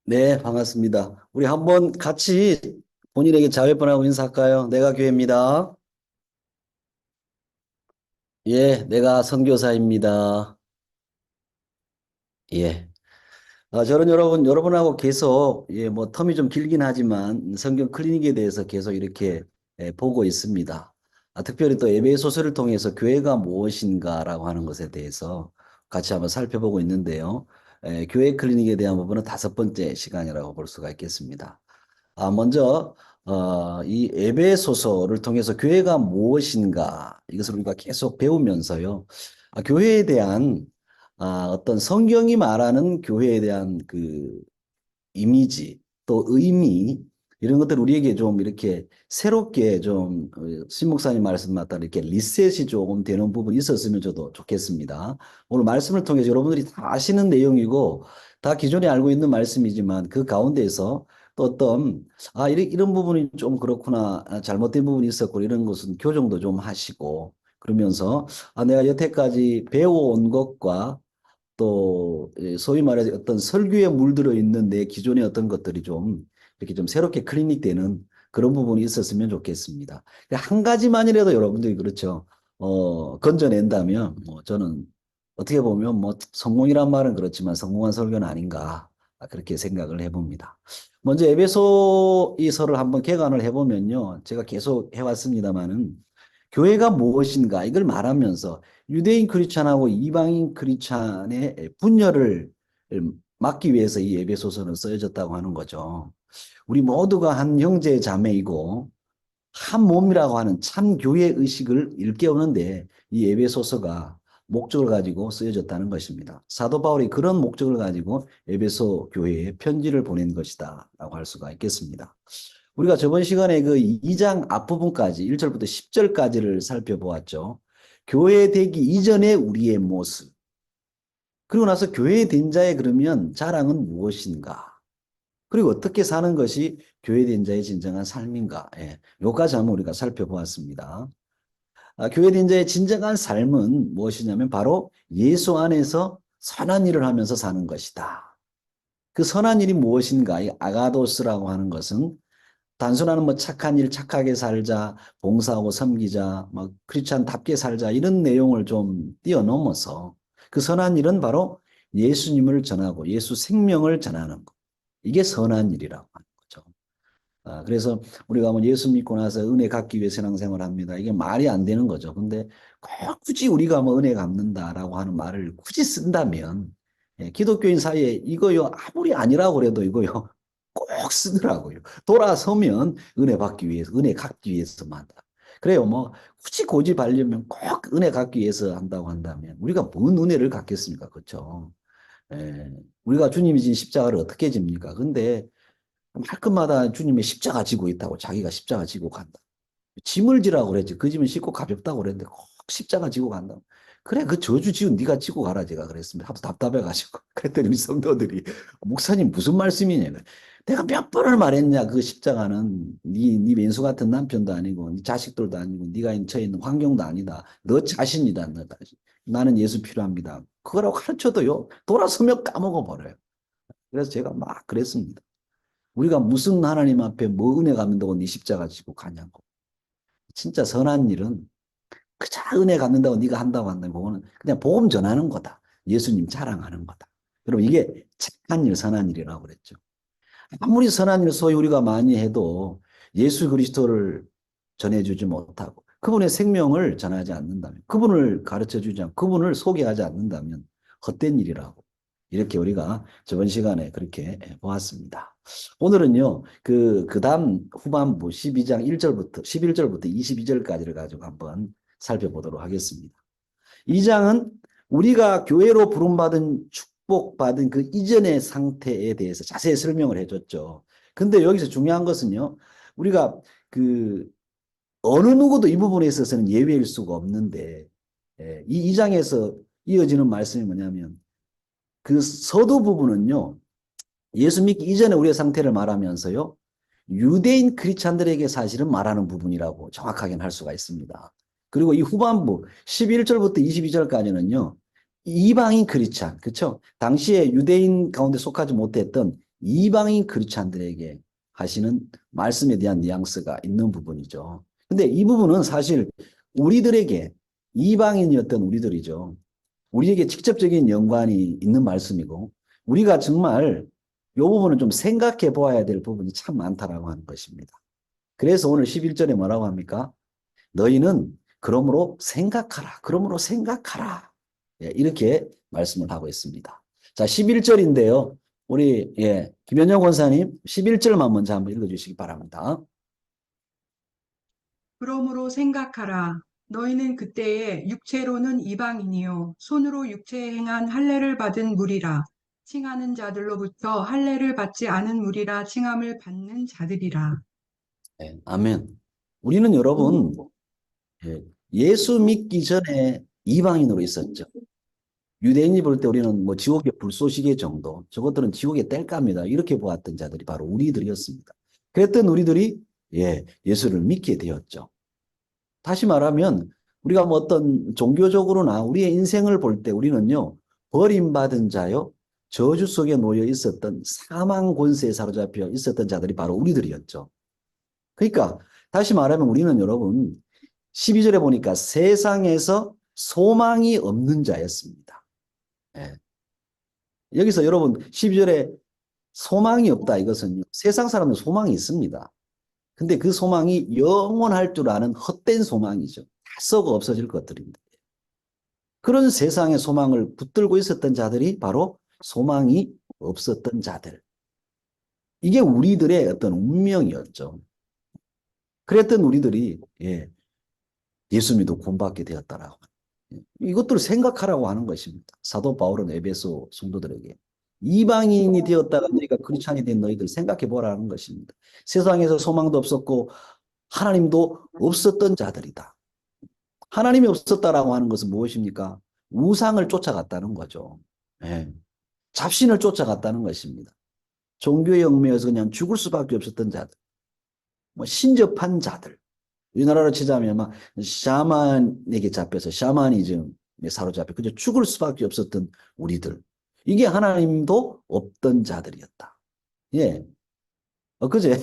네, 반갑습니다. 우리 한번 같이 본인에게 자회번하고 인사할까요? 내가 교회입니다. 예, 내가 선교사입니다. 예. 저는 여러분하고 계속, 뭐, 텀이 좀 길긴 하지만 성경 클리닉에 대해서 계속 이렇게 보고 있습니다. 특별히 또 예배 소설을 통해서 교회가 무엇인가라고 하는 것에 대해서 같이 한번 살펴보고 있는데요. 교회 클리닉에 대한 부분은 다섯 번째 시간이라고 볼 수가 있겠습니다. 먼저 이 에베소서를 통해서 교회가 무엇인가 이것을 우리가 계속 배우면서요. 교회에 대한 어떤 성경이 말하는 교회에 대한 그 이미지 또 의미 이런 것들 우리에게 좀 이렇게 새롭게 좀 신 목사님 말씀 맞다 이렇게 리셋이 조금 되는 부분이 있었으면 저도 좋겠습니다. 오늘 말씀을 통해서 여러분들이 다 아시는 내용이고 다 기존에 알고 있는 말씀이지만 그 가운데에서 또 어떤 이런 부분이 좀 그렇구나 잘못된 부분이 있었고 이런 것은 교정도 좀 하시고 그러면서 내가 여태까지 배워온 것과 또 소위 말해서 어떤 설교에 물들어 있는 내 기존의 어떤 것들이 좀 이렇게 좀 새롭게 클리닉되는 그런 부분이 있었으면 좋겠습니다. 한 가지만이라도 여러분들이 그렇죠. 건져낸다면 뭐 저는 어떻게 보면 뭐 성공이란 말은 그렇지만 성공한 설교는 아닌가 그렇게 생각을 해봅니다. 먼저 에베소 이서를 한번 개관을 해보면요. 제가 계속 해왔습니다마는 교회가 무엇인가 이걸 말하면서 유대인 크리스찬하고 이방인 크리스찬의 분열을 막기 위해서 이 에베소서는 쓰여졌다고 하는 거죠. 우리 모두가 한 형제 자매이고 한 몸이라고 하는 참 교회 의식을 일깨우는데 이 에베소서가 목적을 가지고 쓰여졌다는 것입니다. 사도 바울이 그런 목적을 가지고 에베소 교회에 편지를 보낸 것이다 라고 할 수가 있겠습니다. 우리가 저번 시간에 그 2장 앞부분까지 1절부터 10절까지를 살펴보았죠. 교회 되기 이전의 우리의 모습. 그리고 나서 교회 된 자의 그러면 자랑은 무엇인가? 그리고 어떻게 사는 것이 교회 된 자의 진정한 삶인가? 요까지 한번 우리가 살펴보았습니다. 교회 된 자의 진정한 삶은 무엇이냐면 바로 예수 안에서 선한 일을 하면서 사는 것이다. 그 선한 일이 무엇인가? 이 아가도스라고 하는 것은 단순한 뭐 착한 일, 착하게 살자, 봉사하고 섬기자, 막 크리스찬답게 살자 이런 내용을 좀 뛰어넘어서 그 선한 일은 바로 예수님을 전하고 예수 생명을 전하는 것. 이게 선한 일이라고 하는 거죠. 그래서 우리가 뭐 예수 믿고 나서 은혜 갚기 위해 신앙생활을 합니다. 이게 말이 안 되는 거죠. 근데 꼭 굳이 우리가 뭐 은혜 갚는다라고 하는 말을 굳이 쓴다면 기독교인 사이에 이거요 아무리 아니라고 그래도 이거요 꼭 쓰더라고요. 돌아서면 은혜 받기 위해서, 은혜 갚기 위해서만 한다. 그래요. 뭐 굳이 고집하려면 꼭 은혜 갚기 위해서 한다고 한다면 우리가 뭔 은혜를 갚겠습니까? 그렇죠? 예, 우리가 주님이 진 십자가를 어떻게 집니까? 근데 말끝마다 주님의 십자가 지고 있다고 자기가 십자가 지고 간다. 짐을 지라고 그랬지. 그 짐은 쉽고 가볍다고 그랬는데 꼭 십자가 지고 간다. 그래 그 저주 지은 네가 지고 가라 제가 그랬습니다. 하도 답답해가지고 그랬더니 우리 성도들이 목사님 무슨 말씀이냐. 내가 몇 번을 말했냐 그 십자가는 네 왼수 같은 남편도 아니고 네 자식들도 아니고 네가 처해 있는 환경도 아니다. 너 자신이다 너 자신. 나는 예수 필요합니다. 그거라고 가르쳐도요 돌아서면 까먹어 버려요. 그래서 제가 막 그랬습니다. 우리가 무슨 하나님 앞에 뭐 은혜 갚는다고 네 십자가 지고 가냐고. 진짜 선한 일은 그저 은혜 갚는다고 네가 한다고 한다면 그거는 그냥 복음 전하는 거다. 예수님 자랑하는 거다. 여러분 이게 착한 일, 선한 일이라고 그랬죠. 아무리 선한 일 소위 우리가 많이 해도 예수 그리스도를 전해주지 못하고 그분의 생명을 전하지 않는다면 그분을 가르쳐주지 않고 그분을 소개하지 않는다면 헛된 일이라고 이렇게 우리가 저번 시간에 그렇게 보았습니다. 오늘은요, 그 다음 후반부 12장 1절부터 11절부터 22절까지를 가지고 한번 살펴보도록 하겠습니다. 이 장은 우리가 교회로 부름받은 축복받은 그 이전의 상태에 대해서 자세히 설명을 해줬죠. 근데 여기서 중요한 것은요, 우리가 그 어느 누구도 이 부분에 있어서는 예외일 수가 없는데, 이 장에서 이어지는 말씀이 뭐냐면, 그 서두 부분은요, 예수 믿기 이전에 우리의 상태를 말하면서요, 유대인 크리스찬들에게 사실은 말하는 부분이라고 정확하게는 할 수가 있습니다. 그리고 이 후반부 11절부터 22절까지는요. 이방인 크리스찬, 그렇죠? 당시에 유대인 가운데 속하지 못했던 이방인 크리스찬들에게 하시는 말씀에 대한 뉘앙스가 있는 부분이죠. 근데 이 부분은 사실 우리들에게 이방인이었던 우리들이죠. 우리에게 직접적인 연관이 있는 말씀이고 우리가 정말 이 부분은 좀 생각해 보아야 될 부분이 참 많다라고 하는 것입니다. 그래서 오늘 11절에 뭐라고 합니까? 너희는 그러므로 생각하라. 그러므로 생각하라. 예, 이렇게 말씀을 하고 있습니다. 자, 11절인데요. 우리 김현영 권사님 11절만 먼저 한번 읽어주시기 바랍니다. 그러므로 생각하라. 너희는 그때에 육체로는 이방인이요 손으로 육체에 행한 할례를 받은 무리라. 칭하는 자들로부터 할례를 받지 않은 무리라 칭함을 받는 자들이라. 네, 아멘. 우리는 여러분 예수 믿기 전에 이방인으로 있었죠. 유대인이 볼 때 우리는 뭐 지옥의 불쏘시개 정도, 저것들은 지옥의 땔감이다 이렇게 보았던 자들이 바로 우리들이었습니다. 그랬던 우리들이 예수를 믿게 되었죠. 다시 말하면 우리가 뭐 어떤 종교적으로나 우리의 인생을 볼 때 우리는요 버림받은 자요 저주 속에 놓여 있었던 사망 권세에 사로잡혀 있었던 자들이 바로 우리들이었죠. 그러니까 다시 말하면 우리는 여러분 12절에 보니까 세상에서 소망이 없는 자였습니다. 예. 여기서 여러분 12절에 소망이 없다 이것은 세상 사람은 소망이 있습니다. 근데 그 소망이 영원할 줄 아는 헛된 소망이죠. 다 썩어 없어질 것들인데. 그런 세상의 소망을 붙들고 있었던 자들이 바로 소망이 없었던 자들. 이게 우리들의 어떤 운명이었죠. 그랬던 우리들이 예수 믿고 구원받게 되었다라고. 이것들을 생각하라고 하는 것입니다. 사도 바울은 에베소 성도들에게 이방인이 되었다가 너희가 크리스찬이 된 너희들 생각해 보라는 것입니다. 세상에서 소망도 없었고 하나님도 없었던 자들이다. 하나님이 없었다라고 하는 것은 무엇입니까? 우상을 쫓아갔다는 거죠. 예. 잡신을 쫓아갔다는 것입니다. 종교의 얽매여서 그냥 죽을 수밖에 없었던 자들, 뭐 신접한 자들. 우리나라로 치자면 막 샤만에게 잡혀서 샤머니즘에 사로잡혀 그저 죽을 수밖에 없었던 우리들. 이게 하나님도 없던 자들이었다. 예. 그제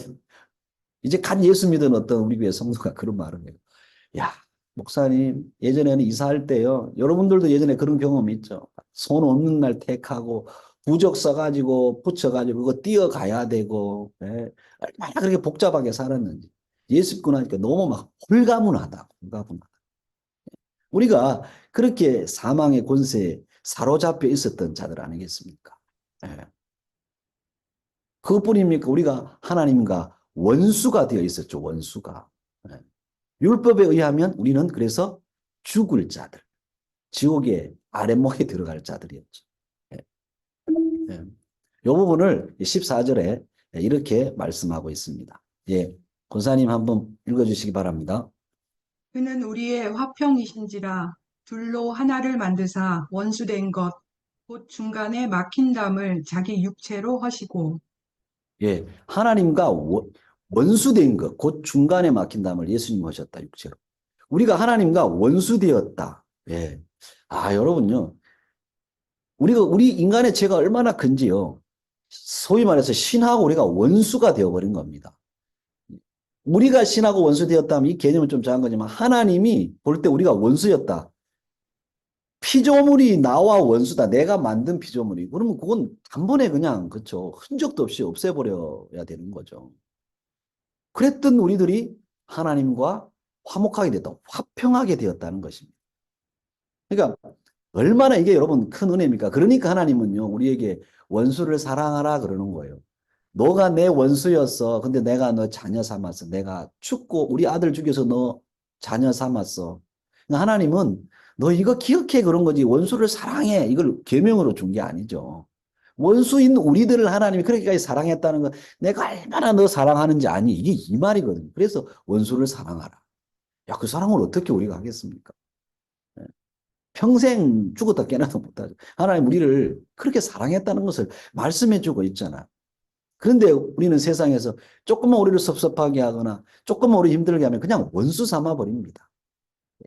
이제 간 예수 믿은 어떤 우리 교회 성도가 그런 말을 해요. 야, 목사님, 예전에는 이사할 때요. 여러분들도 예전에 그런 경험 있죠. 손 없는 날 택하고 부적 써가지고 붙여가지고 그거 띄어가야 되고 얼마나 그렇게 복잡하게 살았는지. 예수 믿고 나니까 너무 막 홀가분하다. 홀가분하다. 우리가 그렇게 사망의 권세에 사로잡혀 있었던 자들 아니겠습니까? 예. 그것뿐입니까? 우리가 하나님과 원수가 되어 있었죠. 원수가. 예. 율법에 의하면 우리는 그래서 죽을 자들, 지옥의 아랫목에 들어갈 자들이었죠. 예. 예. 이 부분을 14절에 이렇게 말씀하고 있습니다. 예. 권사님 한번 읽어주시기 바랍니다. 그는 우리의 화평이신지라 둘로 하나를 만드사 원수된 것 곧 중간에 막힌 담을 자기 육체로 하시고. 예. 하나님과 원수된 것, 곧 중간에 막힌 담을 예수님 하셨다, 육체로. 우리가 하나님과 원수되었다. 예. 아, 여러분요. 우리 인간의 죄가 얼마나 큰지요. 소위 말해서 신하고 우리가 원수가 되어버린 겁니다. 우리가 신하고 원수 되었다면 이 개념은 좀 작은 거지만 하나님이 볼 때 우리가 원수였다. 피조물이 나와 원수다. 내가 만든 피조물이. 그러면 그건 단번에 그냥 그렇죠. 흔적도 없이 없애버려야 되는 거죠. 그랬던 우리들이 하나님과 화목하게 됐다. 화평하게 되었다는 것입니다. 그러니까 얼마나 이게 여러분 큰 은혜입니까? 그러니까 하나님은요, 우리에게 원수를 사랑하라 그러는 거예요. 너가 내 원수였어. 근데 내가 너 자녀 삼았어. 내가 죽고 우리 아들 죽여서 너 자녀 삼았어. 그러니까 하나님은 너 이거 기억해 그런 거지. 원수를 사랑해. 이걸 계명으로 준 게 아니죠. 원수인 우리들을 하나님이 그렇게까지 사랑했다는 건 내가 얼마나 너 사랑하는지 아니. 이게 이 말이거든요. 그래서 원수를 사랑하라. 야, 그 사랑을 어떻게 우리가 하겠습니까? 평생 죽었다 깨나도 못하죠. 하나님 우리를 그렇게 사랑했다는 것을 말씀해 주고 있잖아. 그런데 우리는 세상에서 조금만 우리를 섭섭하게 하거나 조금만 우리 힘들게 하면 그냥 원수 삼아 버립니다.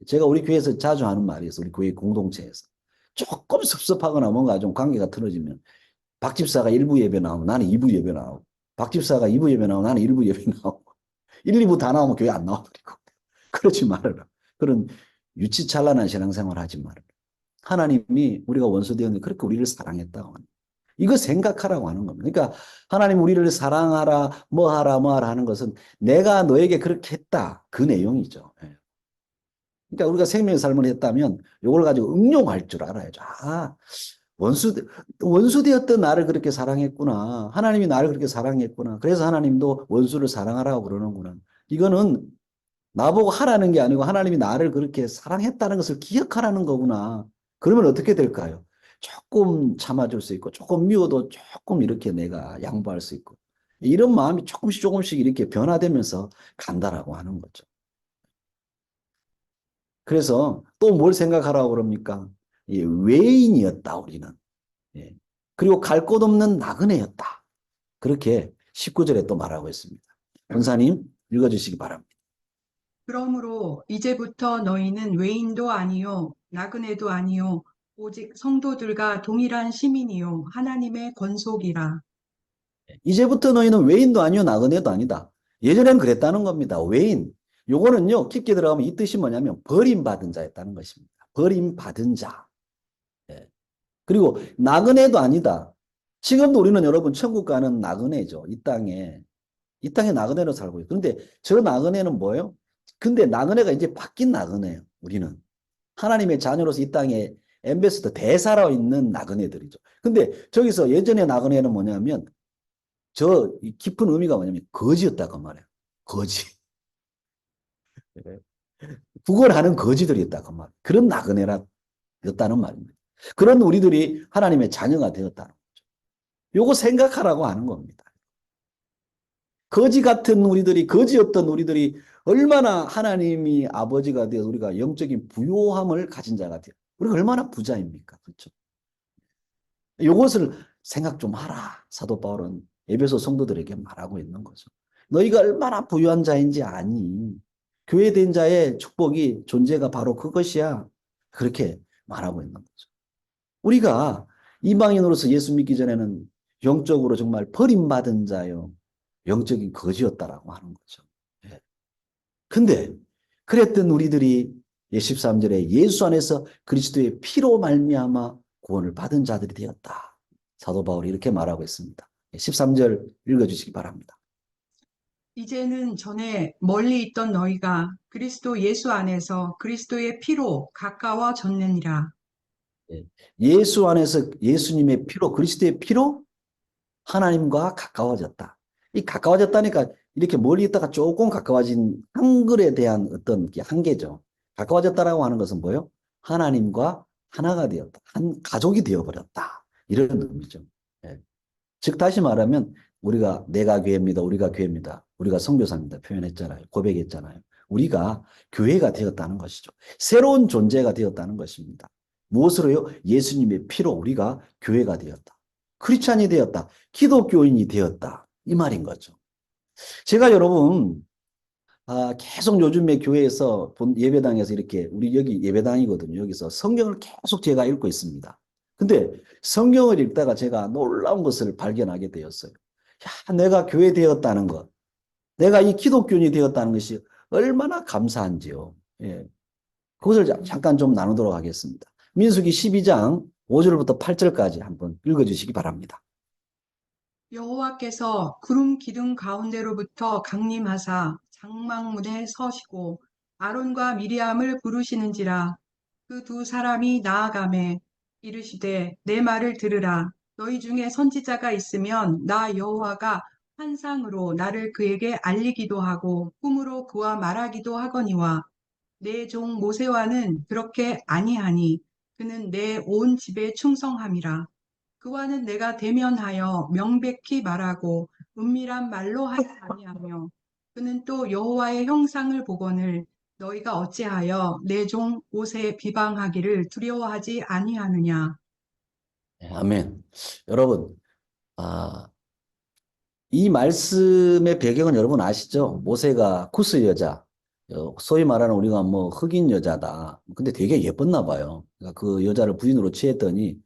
제가 우리 교회에서 자주 하는 말이 있어요. 우리 교회 공동체에서. 조금 섭섭하거나 뭔가 좀 관계가 틀어지면 박 집사가 일부 예배 나오면 나는 2부 예배 나오고, 박 집사가 2부 예배 나오면 나는 1부 예배 나오고, 1, 2부 다 나오면 교회 안 나와버리고. 그러지 말아라. 그런 유치찬란한 신앙생활 하지 말아라. 하나님이 우리가 원수 되었는데 그렇게 우리를 사랑했다고 하는. 이거 생각하라고 하는 겁니다. 그러니까 하나님 우리를 사랑하라, 뭐 하라, 뭐 하라 하는 것은 내가 너에게 그렇게 했다. 그 내용이죠. 예. 그러니까 우리가 생명의 삶을 했다면 이걸 가지고 응용할 줄 알아야죠. 아, 원수, 원수 되었던 나를 그렇게 사랑했구나. 하나님이 나를 그렇게 사랑했구나. 그래서 하나님도 원수를 사랑하라고 그러는구나. 이거는 나보고 하라는 게 아니고 하나님이 나를 그렇게 사랑했다는 것을 기억하라는 거구나. 그러면 어떻게 될까요? 조금 참아줄 수 있고, 조금 미워도 조금 이렇게 내가 양보할 수 있고, 이런 마음이 조금씩 조금씩 이렇게 변화되면서 간다라고 하는 거죠. 그래서 또 뭘 생각하라고 그럽니까? 예, 외인이었다, 우리는. 예. 그리고 갈 곳 없는 나그네였다. 그렇게 19절에 또 말하고 있습니다. 권사님, 읽어주시기 바랍니다. 그러므로 이제부터 너희는 외인도 아니요 나그네도 아니요 오직 성도들과 동일한 시민이요 하나님의 권속이라. 이제부터 너희는 외인도 아니요 나그네도 아니다. 예전엔 그랬다는 겁니다. 외인. 요거는요, 깊게 들어가면 이 뜻이 뭐냐면 버림받은 자였다는 것입니다. 버림받은 자. 예. 그리고 나그네도 아니다. 지금도 우리는 여러분 천국 가는 나그네죠. 이 땅에. 이 땅에 나그네로 살고 있어요. 그런데 저 나그네는 뭐예요? 근데 나그네가 이제 바뀐 나그네예요. 우리는. 하나님의 자녀로서 이 땅에 엠베스더 대사로 있는 나그네들이죠. 근데 저기서 예전의 나그네는 뭐냐면 저 깊은 의미가 뭐냐면 거지였다고 말해요. 거지. 구걸하는 거지들이었다고 말해요. 그런 나그네였다는 말입니다. 그런 우리들이 하나님의 자녀가 되었다는 거죠. 요거 생각하라고 하는 겁니다. 거지 같은 우리들이, 거지였던 우리들이 얼마나 하나님이 아버지가 되어 우리가 영적인 부요함을 가진 자가 되어 우리가 얼마나 부자입니까? 그렇죠? 요것을 생각 좀 하라. 사도 바울은 에베소 성도들에게 말하고 있는 거죠. 너희가 얼마나 부유한 자인지 아니. 교회된 자의 축복이 존재가 바로 그것이야. 그렇게 말하고 있는 거죠. 우리가 이방인으로서 예수 믿기 전에는 영적으로 정말 버림받은 자요. 영적인 거지였다라고 하는 거죠. 예. 근데 그랬던 우리들이 13절에 예수 안에서 그리스도의 피로 말미암아 구원을 받은 자들이 되었다. 사도 바울이 이렇게 말하고 있습니다. 13절 읽어주시기 바랍니다. 이제는 전에 멀리 있던 너희가 그리스도 예수 안에서 그리스도의 피로 가까워졌느니라. 예. 예수 안에서 예수님의 피로, 그리스도의 피로 하나님과 가까워졌다. 이 가까워졌다니까 이렇게 멀리 있다가 조금 가까워진 한글에 대한 어떤 한계죠. 가까워졌다라고 하는 것은 뭐예요? 하나님과 하나가 되었다. 한 가족이 되어버렸다. 이런 의미죠. 예. 즉 다시 말하면 우리가 내가 교회입니다. 우리가 교회입니다. 우리가 선교사입니다. 표현했잖아요. 고백했잖아요. 우리가 교회가 되었다는 것이죠. 새로운 존재가 되었다는 것입니다. 무엇으로요? 예수님의 피로 우리가 교회가 되었다. 크리스찬이 되었다. 기독교인이 되었다. 이 말인 거죠. 제가 여러분 계속 요즘에 교회에서 예배당에서 이렇게 우리 여기 예배당이거든요. 여기서 성경을 계속 제가 읽고 있습니다. 근데 성경을 읽다가 제가 놀라운 것을 발견하게 되었어요. 야, 내가 교회 되었다는 것, 내가 이 기독교인이 되었다는 것이 얼마나 감사한지요. 예. 그것을 잠깐 좀 나누도록 하겠습니다. 민수기 12장 5절부터 8절까지 한번 읽어주시기 바랍니다. 여호와께서 구름 기둥 가운데로부터 강림하사 장막문에 서시고 아론과 미리암을 부르시는지라. 그 두 사람이 나아가매 이르시되 내 말을 들으라. 너희 중에 선지자가 있으면 나 여호와가 환상으로 나를 그에게 알리기도 하고 꿈으로 그와 말하기도 하거니와 내 종 모세와는 그렇게 아니하니 그는 내 온 집에 충성함이라. 그와는 내가 대면하여 명백히 말하고 은밀한 말로 하지 아니하며 그는 또 여호와의 형상을 보거늘 너희가 어찌하여 내 종 옷에 비방하기를 두려워하지 아니하느냐. 네, 아멘. 여러분, 이 말씀의 배경은 여러분 아시죠? 모세가 쿠스 여자, 소위 말하는 우리가 뭐 흑인 여자다. 근데 되게 예뻤나 봐요. 그러니까 그 여자를 부인으로 취했더니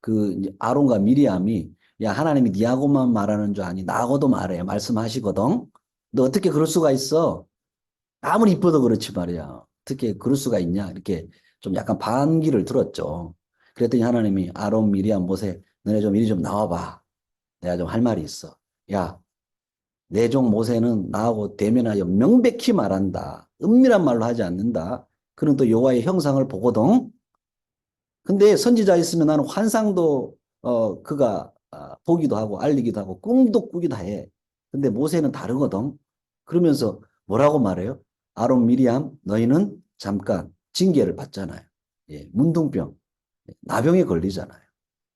그 이제 아론과 미리암이 야, 하나님이 니하고만 말하는 줄 아니? 나하고도 말해. 말씀하시거든. 너 어떻게 그럴 수가 있어? 아무리 이뻐도 그렇지 말이야. 어떻게 그럴 수가 있냐? 이렇게 좀 약간 반기를 들었죠. 그랬더니 하나님이 아론, 미리암, 모세, 너네 좀 이리 좀 나와봐. 내가 좀 할 말이 있어. 야, 내 종 모세는 나하고 대면하여 명백히 말한다. 은밀한 말로 하지 않는다. 그는 또 여호와의 형상을 보거든. 근데 선지자 있으면 나는 환상도 그가 보기도 하고 알리기도 하고 꿈도 꾸기도 해. 근데 모세는 다르거든. 그러면서 뭐라고 말해요? 아론 미리암 너희는 잠깐 징계를 받잖아요. 예, 문둥병, 나병에 걸리잖아요.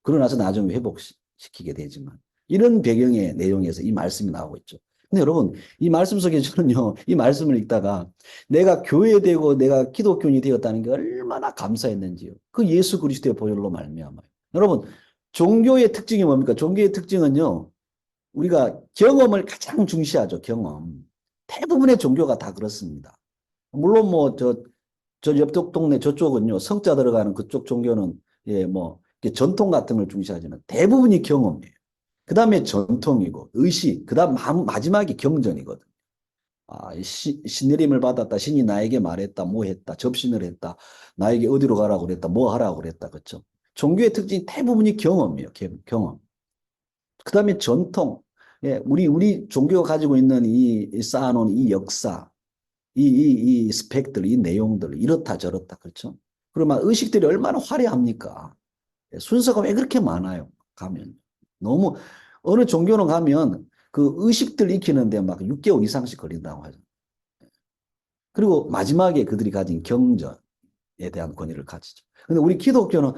그러고 나서 나중에 회복시키게 되지만 이런 배경의 내용에서 이 말씀이 나오고 있죠. 근데 여러분 이 말씀 속에 저는요 이 말씀을 읽다가 내가 교회되고 내가 기독교인이 되었다는 게 얼마나 감사했는지요. 그 예수 그리스도의 보혈로 말미암아요. 여러분 종교의 특징이 뭡니까? 종교의 특징은요 우리가 경험을 가장 중시하죠. 경험. 대부분의 종교가 다 그렇습니다. 물론 뭐 저 옆쪽 동네 저쪽은요 성자 들어가는 그쪽 종교는 예 뭐 전통 같은 걸 중시하지만 대부분이 경험이에요. 그 다음에 전통이고 의식, 그 다음 마지막이 경전이거든. 신내림을 받았다. 신이 나에게 말했다. 뭐 했다. 접신을 했다. 나에게 어디로 가라고 그랬다. 뭐 하라고 그랬다. 그렇죠? 종교의 특징이 대부분이 경험이에요. 경험. 그 다음에 전통. 예, 우리 종교가 가지고 있는 이 쌓아놓은 이 역사, 이 스펙들, 이 내용들, 이렇다 저렇다. 그렇죠? 그러면 의식들이 얼마나 화려합니까? 예, 순서가 왜 그렇게 많아요? 가면. 너무, 어느 종교는 가면 그 의식들 익히는데 막 6개월 이상씩 걸린다고 하죠. 그리고 마지막에 그들이 가진 경전에 대한 권위를 가지죠. 근데 우리 기독교는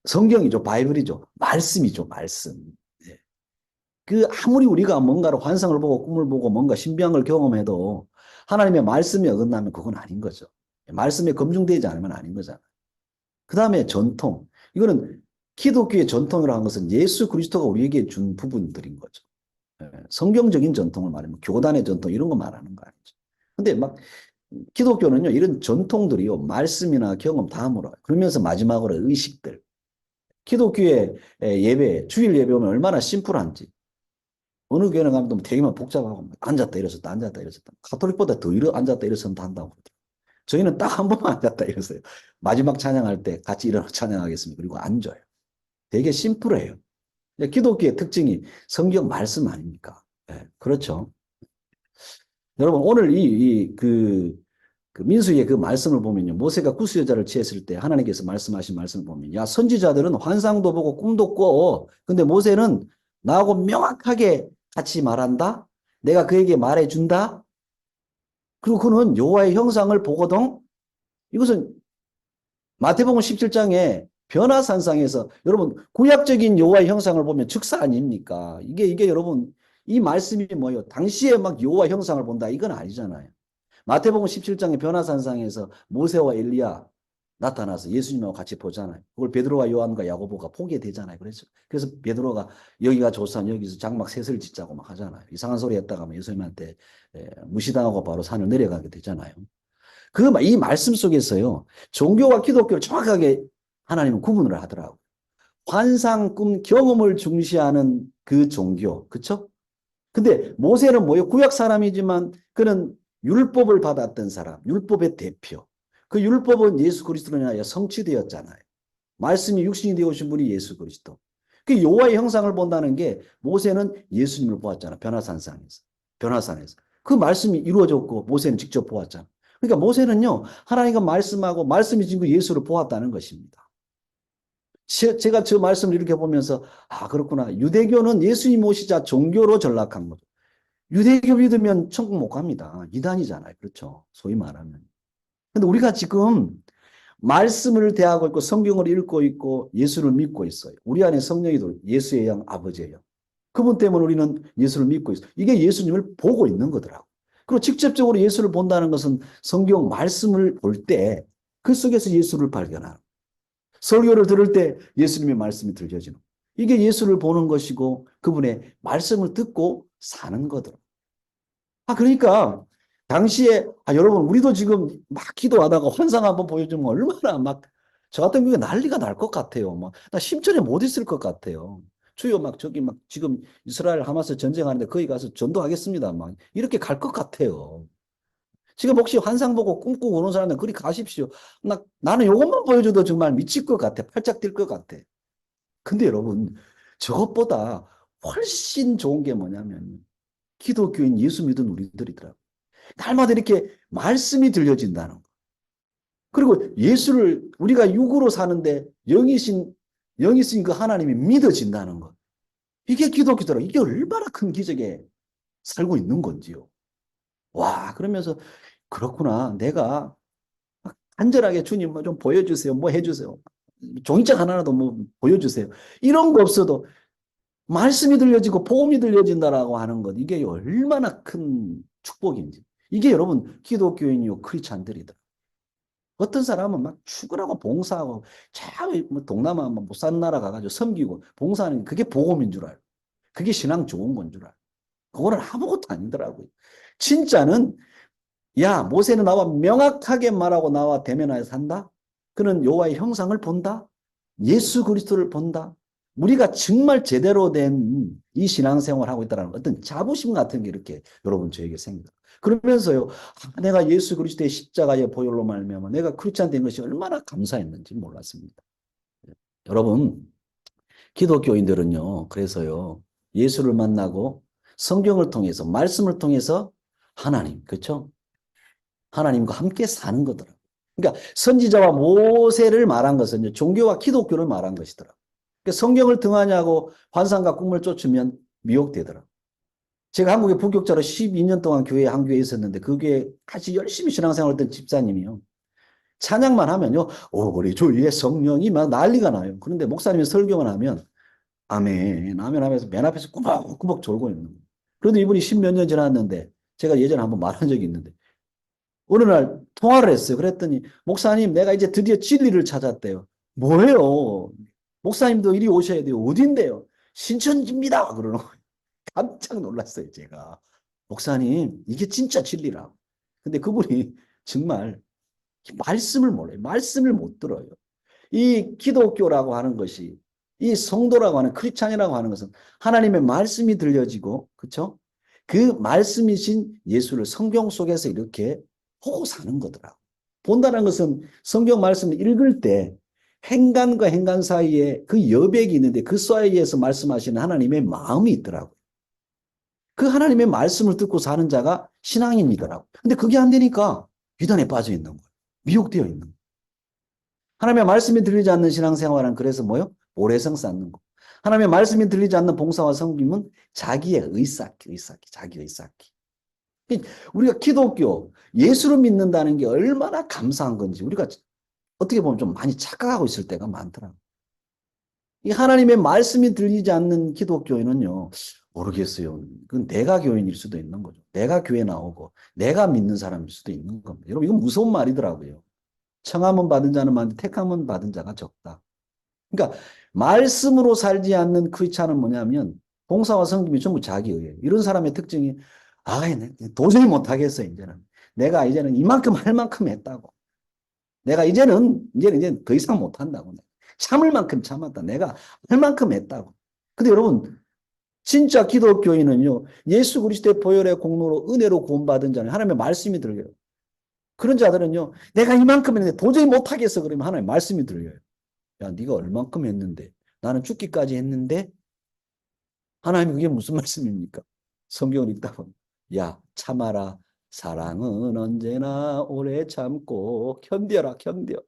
성경이죠. 바이블이죠. 말씀이죠. 말씀. 예. 그 아무리 우리가 뭔가를 환상을 보고 꿈을 보고 뭔가 신비한 걸 경험해도 하나님의 말씀이 어긋나면 그건 아닌 거죠. 말씀에 검증되지 않으면 아닌 거잖아요. 그 다음에 전통. 이거는 기독교의 전통이라고 하는 것은 예수 그리스도가 우리에게 준 부분들인 거죠. 예, 성경적인 전통을 말하면 교단의 전통 이런 거 말하는 거 아니죠. 근데 막 기독교는요 이런 전통들이요 말씀이나 경험 다 물어요. 그러면서 마지막으로 의식들. 기독교의 예배, 주일 예배 오면 얼마나 심플한지. 어느 교회는 가면 되게만 복잡하고 앉았다 일어섰다 앉았다 일어섰다. 가톨릭보다 더 앉았다 일어섰다 한다고 그러더라고요. 저희는 딱 한 번만 앉았다 일어서요. 마지막 찬양할 때 같이 일어나 찬양하겠습니다. 그리고 앉아요. 되게 심플해요. 기독교의 특징이 성경 말씀 아닙니까? 네, 그렇죠. 여러분, 오늘 그 민수의 그 말씀을 보면요. 모세가 구수여자를 취했을 때 하나님께서 말씀하신 말씀을 보면, 야, 선지자들은 환상도 보고 꿈도 꿔. 근데 모세는 나하고 명확하게 같이 말한다? 내가 그에게 말해준다? 그리고 그는 여호와의 형상을 보거든? 이것은 마태복음 17장에 변화산상에서 여러분 구약적인 여호와의 형상을 보면 즉사 아닙니까? 이게 여러분 이 말씀이 뭐예요? 당시에 막 여호와 형상을 본다 이건 아니잖아요. 마태복음 17장의 변화산상에서 모세와 엘리야 나타나서 예수님하고 같이 보잖아요. 그걸 베드로와 요한과 야고보가 보게 되잖아요. 그래서 베드로가 여기가 조산 여기서 장막 셋을 짓자고 막 하잖아요. 이상한 소리 했다가 예수님한테 무시당하고 바로 산을 내려가게 되잖아요. 이 말씀 속에서요, 종교와 기독교를 정확하게 하나님은 구분을 하더라고요. 환상, 꿈, 경험을 중시하는 그 종교, 그쵸? 근데 모세는 뭐예요? 구약 사람이지만 그는 율법을 받았던 사람, 율법의 대표. 그 율법은 예수 그리스도로 인하여 성취되었잖아요. 말씀이 육신이 되어 오신 분이 예수 그리스도. 그 여호와의 형상을 본다는 게 모세는 예수님을 보았잖아. 변화산상에서. 변화산에서. 그 말씀이 이루어졌고 모세는 직접 보았잖아. 그러니까 모세는요. 하나님과 말씀하고 말씀이 진 그 예수를 보았다는 것입니다. 제가 저 말씀을 이렇게 보면서 그렇구나. 유대교는 예수님 오시자 종교로 전락한 거죠. 유대교 믿으면 천국 못 갑니다. 이단이잖아요. 그렇죠. 소위 말하면. 근데 우리가 지금 말씀을 대하고 있고 성경을 읽고 있고 예수를 믿고 있어요. 우리 안에 성령이 예수의 영 아버지예요. 그분 때문에 우리는 예수를 믿고 있어요. 이게 예수님을 보고 있는 거더라고. 그리고 직접적으로 예수를 본다는 것은 성경 말씀을 볼 때 그 속에서 예수를 발견하는 설교를 들을 때 예수님의 말씀이 들려지는 이게 예수를 보는 것이고 그분의 말씀을 듣고 사는 거더라고요. 그러니까 당시에 여러분 우리도 지금 막 기도하다가 환상 한번 보여주면 얼마나 막 저 같은 경우에 난리가 날 것 같아요. 나 심전에 못 있을 것 같아요. 주요 막 저기 막 지금 이스라엘 하마스 전쟁하는데 거기 가서 전도하겠습니다. 막 이렇게 갈 것 같아요. 지금 혹시 환상 보고 꿈꾸고 오는 사람들 그리 가십시오. 나는 이것만 보여줘도 정말 미칠 것 같아. 팔짝 뛸 것 같아. 근데 여러분, 저것보다 훨씬 좋은 게 뭐냐면 기독교인 예수 믿은 우리들이더라고요. 날마다 이렇게 말씀이 들려진다는 거. 그리고 예수를 우리가 육으로 사는데 영이신 그 하나님이 믿어진다는 것. 이게 기독교더라. 이게 얼마나 큰 기적에 살고 있는 건지요. 와, 그러면서 그렇구나. 내가 간절하게 주님 뭐 좀 보여주세요. 뭐 해주세요. 종이책 하나라도 뭐 보여주세요. 이런 거 없어도 말씀이 들려지고 복음이 들려진다라고 하는 것. 이게 얼마나 큰 축복인지. 이게 여러분 기독교인이요 크리스찬들이다. 어떤 사람은 막 죽으라고 봉사하고 뭐 동남아 못 사는 나라 가가지고 섬기고 봉사하는 게 그게 복음인 줄 알고 그게 신앙 좋은 건 줄 알고 그거는 아무것도 아니더라고요. 진짜는 야 모세는 나와 명확하게 말하고 나와 대면하여 산다. 그는 여호와의 형상을 본다. 예수 그리스도를 본다. 우리가 정말 제대로 된 이 신앙생활을 하고 있다는 어떤 자부심 같은 게 이렇게 여러분 저에게 생깁니다. 그러면서요, 내가 예수 그리스도의 십자가의 보혈로 말미암아 내가 크리스찬 된 것이 얼마나 감사했는지 몰랐습니다. 여러분, 기독교인들은요, 그래서요, 예수를 만나고 성경을 통해서, 말씀을 통해서 하나님, 그렇죠? 하나님과 함께 사는 거더라고요. 그러니까 선지자와 모세를 말한 것은 종교와 기독교를 말한 것이더라고요. 그러니까 성경을 등하냐고 환상과 꿈을 쫓으면 미혹되더라고요. 제가 한국에 부교육자로 12년 동안 한 교회에 있었는데 그 교회에 같이 열심히 신앙생활 했던 집사님이요. 찬양만 하면요. 우리 주위에 성령이 막 난리가 나요. 그런데 목사님이 설교만 하면 아멘, 아멘 하면서 맨 앞에서 꾸벅꾸벅 졸고 있는 거예요. 그런데 이분이 십몇 년 지났는데 제가 예전에 한번 말한 적이 있는데 어느 날 통화를 했어요. 그랬더니 목사님 내가 이제 드디어 진리를 찾았대요. 뭐예요? 목사님도 이리 오셔야 돼요. 어딘데요? 신천지입니다. 그러는 거예요. 깜짝 놀랐어요, 제가. 목사님, 이게 진짜 진리라고. 근데 그분이 정말 말씀을 몰라요. 말씀을 못 들어요. 이 기독교라고 하는 것이, 이 성도라고 하는 크리스찬이라고 하는 것은 하나님의 말씀이 들려지고, 그쵸? 그 말씀이신 예수를 성경 속에서 이렇게 보고 사는 거더라고. 본다는 것은 성경 말씀을 읽을 때 행간과 행간 사이에 그 여백이 있는데 그 사이에서 말씀하시는 하나님의 마음이 있더라고요. 그 하나님의 말씀을 듣고 사는 자가 신앙인이더라고. 근데 그게 안 되니까 비단에 빠져 있는 거예요. 미혹되어 있는 거예요. 하나님의 말씀이 들리지 않는 신앙생활은 그래서 뭐요? 모래성 쌓는 거. 하나님의 말씀이 들리지 않는 봉사와 섬김은 자기의 의쌓기, 자기 의쌓기. 우리가 기독교, 예수를 믿는다는 게 얼마나 감사한 건지 우리가 어떻게 보면 좀 많이 착각하고 있을 때가 많더라고요. 이 하나님의 말씀이 들리지 않는 기독교인은요, 모르겠어요. 그건 내가 교인일 수도 있는 거죠. 내가 교회 나오고, 내가 믿는 사람일 수도 있는 겁니다. 여러분, 이건 무서운 말이더라고요. 청함은 받은 자는 많은데 택함은 받은 자가 적다. 그러니까, 말씀으로 살지 않는 크리스찬은 뭐냐면, 봉사와 섬김이 전부 자기의예요. 이런 사람의 특징이, 도저히 못하겠어, 이제는. 내가 이제는 이만큼 할 만큼 했다고. 내가 이제는 더 이상 못한다고. 참을 만큼 참았다. 내가 할 만큼 했다고. 근데 여러분, 진짜 기독교인은요, 예수 그리스도의 보혈의 공로로 은혜로 구원받은 자는 하나님의 말씀이 들려요. 그런 자들은요, 내가 이만큼 했는데 도저히 못하겠어. 그러면 하나님의 말씀이 들려요. 야, 네가 얼만큼 했는데, 나는 죽기까지 했는데, 하나님 그게 무슨 말씀입니까? 성경을 읽다 보면, 야, 참아라. 사랑은 언제나 오래 참고 견뎌라, 견뎌.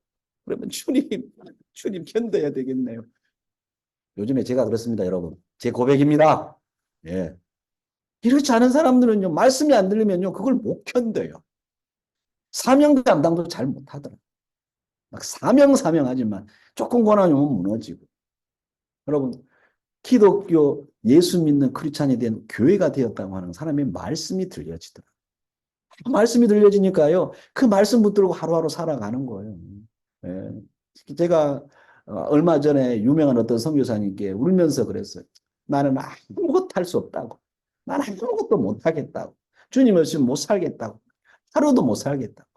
그러면 주님 견뎌야 되겠네요. 요즘에 제가 그렇습니다, 여러분. 제 고백입니다. 예. 이렇지 않은 사람들은요, 말씀이 안 들리면요, 그걸 못 견뎌요. 사명 감당도 잘 못하더라. 막 사명하지만 조금 권한이 오면 무너지고. 여러분, 기독교 예수 믿는 크리스찬이 된 교회가 되었다고 하는 사람의 말씀이 들려지더라. 그 말씀이 들려지니까요, 그 말씀 붙들고 하루하루 살아가는 거예요. 예. 제가 얼마 전에 유명한 어떤 선교사님께 울면서 그랬어요. 나는 아무것도 할 수 없다고. 나는 아무것도 못 하겠다고. 주님 없이는 못 살겠다고. 하루도 못 살겠다고.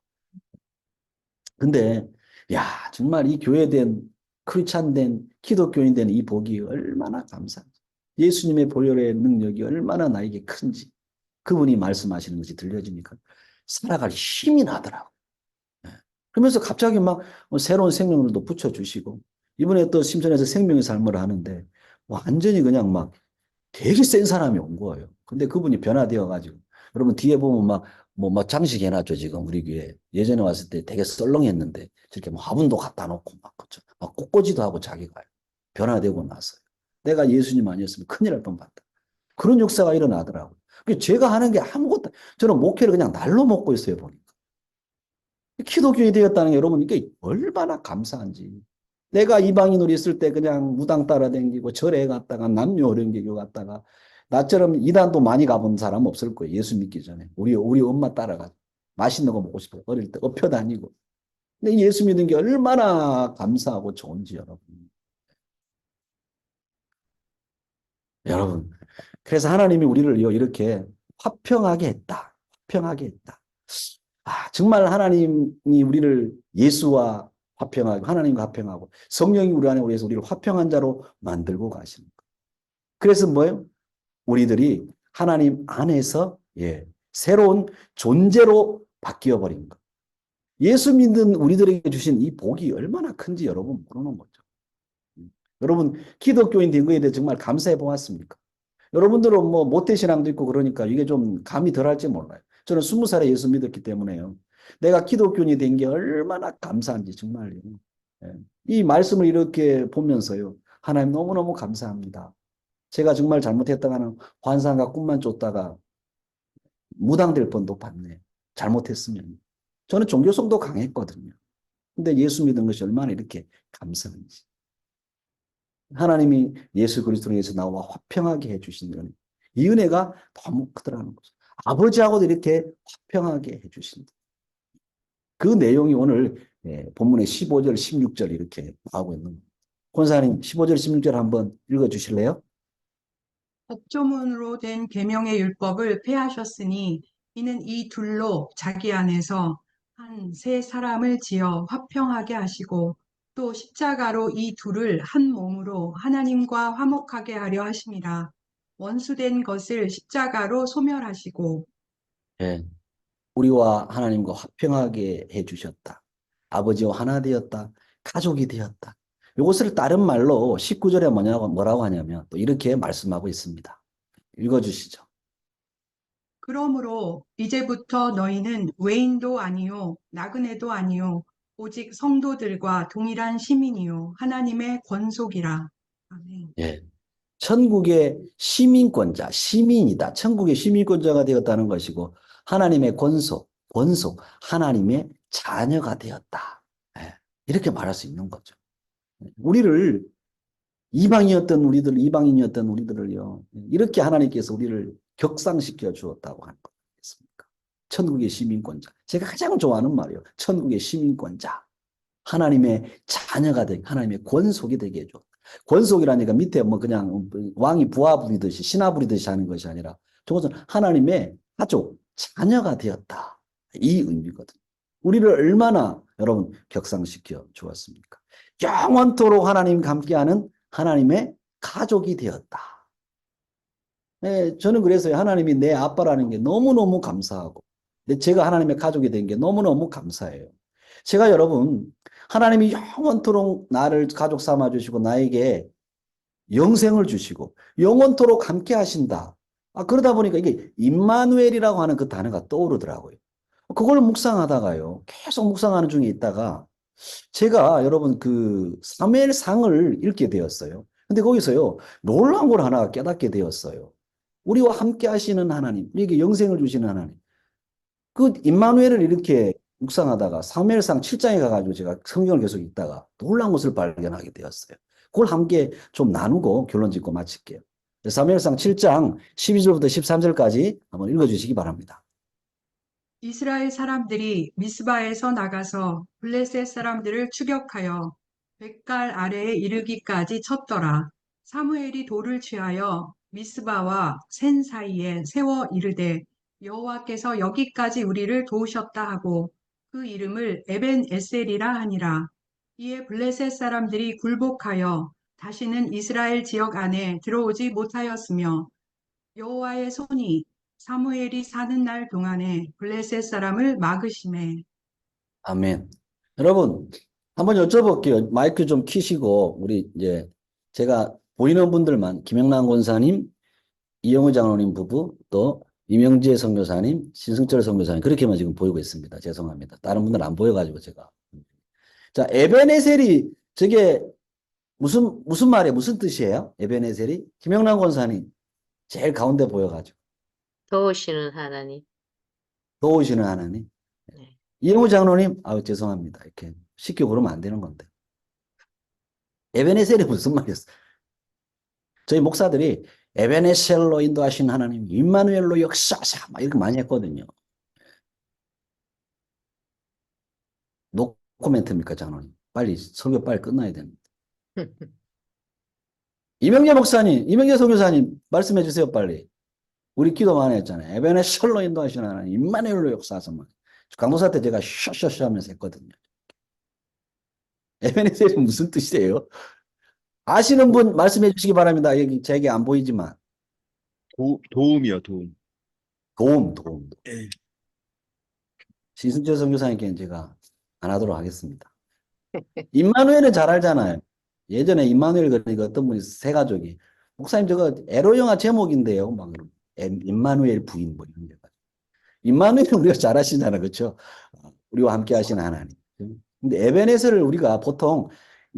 근데 야 정말 이 교회된 크리스찬 된 기독교인 된 이 복이 얼마나 감사한지. 예수님의 보혈의 능력이 얼마나 나에게 큰지 그분이 말씀하시는 것이 들려지니까 살아갈 힘이 나더라고. 예. 그러면서 갑자기 막 새로운 생명을도 붙여주시고 이번에 또 심전에서 생명의 삶을 하는데 완전히 그냥 막 되게 센 사람이 온 거예요. 근데 그분이 변화되어 가지고 여러분 뒤에 보면 막 막 장식 해놨죠 지금 우리 교회 예전에 왔을 때 되게 썰렁했는데 저렇게 뭐 화분도 갖다 놓고 막 그죠 막 꽃꽂이도 하고 자기가 변화되고 나서요. 내가 예수님 아니었으면 큰일 날 뻔봤다. 그런 역사가 일어나더라고요. 제가 하는 게 아무것도 저는 목회를 그냥 날로 먹고 있어요 보니까. 기독교인이 되었다는 게 여러분 이게 얼마나 감사한지. 내가 이방인으로 있을 때 그냥 무당 따라다니고 절에 갔다가 남녀 어른개교 갔다가 나처럼 이단도 많이 가본 사람 없을 거예요. 예수 믿기 전에. 우리 엄마 따라가 맛있는 거 먹고 싶어. 어릴 때 업혀 다니고. 근데 예수 믿는 게 얼마나 감사하고 좋은지 여러분. 여러분. 그래서 하나님이 우리를 이렇게 화평하게 했다. 화평하게 했다. 정말 하나님이 우리를 예수와 화평하고 하나님과 화평하고 성령이 우리 안에 우리에서 우리를 화평한 자로 만들고 가시는 거예요. 그래서 뭐예요? 우리들이 하나님 안에서 새로운 존재로 바뀌어 버린 거. 예수 믿는 우리들에게 주신 이 복이 얼마나 큰지 여러분 모르는 거죠. 여러분 기독교인 된 거에 대해 정말 감사해 보았습니까? 여러분들은 뭐 모태신앙도 있고 그러니까 이게 좀 감이 덜할지 몰라요. 저는 20살에 예수 믿었기 때문에요. 내가 기독교인이 된 게 얼마나 감사한지 정말요. 예. 이 말씀을 이렇게 보면서요. 하나님 너무너무 감사합니다. 제가 정말 잘못했다가는 환상과 꿈만 쫓다가 무당될 뻔도 봤네. 잘못했으면. 저는 종교성도 강했거든요. 근데 예수 믿은 것이 얼마나 이렇게 감사한지. 하나님이 예수 그리스도로 인해서 나와 화평하게 해주신 은혜. 이 은혜가 너무 크더라는 거죠. 아버지하고도 이렇게 화평하게 해주신다. 그 내용이 오늘 본문의 15절, 16절 이렇게 나오고 있는 거예요. 권사님 15절, 16절 한번 읽어주실래요? 법조문으로 된 계명의 율법을 폐하셨으니 이는 이 둘로 자기 안에서 한 세 사람을 지어 화평하게 하시고 또 십자가로 이 둘을 한 몸으로 하나님과 화목하게 하려 하심이라. 원수된 것을 십자가로 소멸하시고. 예. 우리와 하나님과 화평하게 해주셨다. 아버지와 하나 되었다. 가족이 되었다. 이것을 다른 말로 19절에 뭐라고 하냐면 또 이렇게 말씀하고 있습니다. 읽어주시죠. 그러므로 이제부터 너희는 외인도 아니요 나그네도 아니요 오직 성도들과 동일한 시민이요 하나님의 권속이라. 아멘. 예. 천국의 시민권자, 시민이다. 천국의 시민권자가 되었다는 것이고 하나님의 권속, 하나님의 자녀가 되었다. 예. 이렇게 말할 수 있는 거죠. 우리를 이방인이었던 우리들을요. 이렇게 하나님께서 우리를 격상시켜 주었다고 하는 거겠습니까? 천국의 시민권자. 제가 가장 좋아하는 말이에요. 천국의 시민권자. 하나님의 자녀가 되게, 하나님의 권속이 되게 해줘. 권속이라니까 밑에 뭐 그냥 왕이 부하 부리듯이 신하 부리듯이 하는 것이 아니라 저것은 하나님의 가족, 자녀가 되었다. 이 의미거든요. 우리를 얼마나 여러분 격상시켜 주었습니까? 영원토록 하나님과 함께하는 하나님의 가족이 되었다. 네, 저는 그래서 하나님이 내 아빠라는 게 너무너무 감사하고 제가 하나님의 가족이 된 게 너무너무 감사해요. 제가 여러분 하나님이 영원토록 나를 가족 삼아 주시고 나에게 영생을 주시고 영원토록 함께 하신다. 그러다 보니까 이게 임마누엘이라고 하는 그 단어가 떠오르더라고요. 그걸 묵상하다가요. 계속 묵상하는 중에 있다가 제가 여러분 그 사무엘상을 읽게 되었어요. 근데 거기서요. 놀라운 걸 하나 깨닫게 되었어요. 우리와 함께 하시는 하나님, 우리에게 영생을 주시는 하나님. 그 임마누엘을 이렇게 묵상하다가 사무엘상 7장에 가가지고 제가 성경을 계속 읽다가 놀라운 것을 발견하게 되었어요. 그걸 함께 좀 나누고 결론 짓고 마칠게요. 사무엘상 7장 12절부터 13절까지 한번 읽어주시기 바랍니다. 이스라엘 사람들이 미스바에서 나가서 블레셋 사람들을 추격하여 벳갈 아래에 이르기까지 쳤더라. 사무엘이 돌을 취하여 미스바와 센 사이에 세워 이르되 여호와께서 여기까지 우리를 도우셨다 하고 그 이름을 에벤 에셀이라 하니라. 이에 블레셋 사람들이 굴복하여 다시는 이스라엘 지역 안에 들어오지 못하였으며 여호와의 손이 사무엘이 사는 날 동안에 블레셋 사람을 막으심에. 아멘. 여러분, 한번 여쭤볼게요. 마이크 좀 키시고, 우리 이제 제가 보이는 분들만, 김영란 권사님, 이영우 장로님 부부, 또 이명재 선교사님, 신승철 선교사님, 그렇게만 지금 보이고 있습니다. 죄송합니다. 다른 분들 안 보여가지고 제가. 자, 에베네셀이 저게 무슨 말이에요? 무슨 뜻이에요? 에베네셀이? 김영란 권사님, 제일 가운데 보여가지고. 도우시는 하나님. 도우시는 하나님. 네. 이영우 장로님, 아유, 죄송합니다. 이렇게 쉽게 그러면 안 되는 건데. 에베네셀이 무슨 말이었어요? 저희 목사들이 에베네셀로 인도하신 하나님, 임마누엘로 역사하사, 막 이렇게 많이 했거든요. 노코멘트입니까, 장로님? 빨리, 설교 빨리 끝나야 됩니다. 이명재 목사님, 이명재 선교사님, 말씀해 주세요, 빨리. 우리 기도 많이 했잖아요. 에베네셀로 인도하신 하나님, 임마누엘로 역사하사. 강도사 때 제가 셔셔셔 하면서 했거든요. 에베네셀이 무슨 뜻이에요? 아시는 분 말씀해 주시기 바랍니다. 여기 제게 안 보이지만. 도움이요, 도움. 도움. 예. 신승철 선교사님께는 제가 안 하도록 하겠습니다. 임마누엘은 잘 알잖아요. 예전에 임마누엘 그러니까 어떤 분이 세 가족이 목사님 저거 에로 영화 제목인데요. 막 임마누엘 부인 뭐 이런 게. 임마누엘은 우리가 잘 아시잖아요. 그렇죠? 우리와 함께 하시는 하나님. 근데 에베네셀을 우리가 보통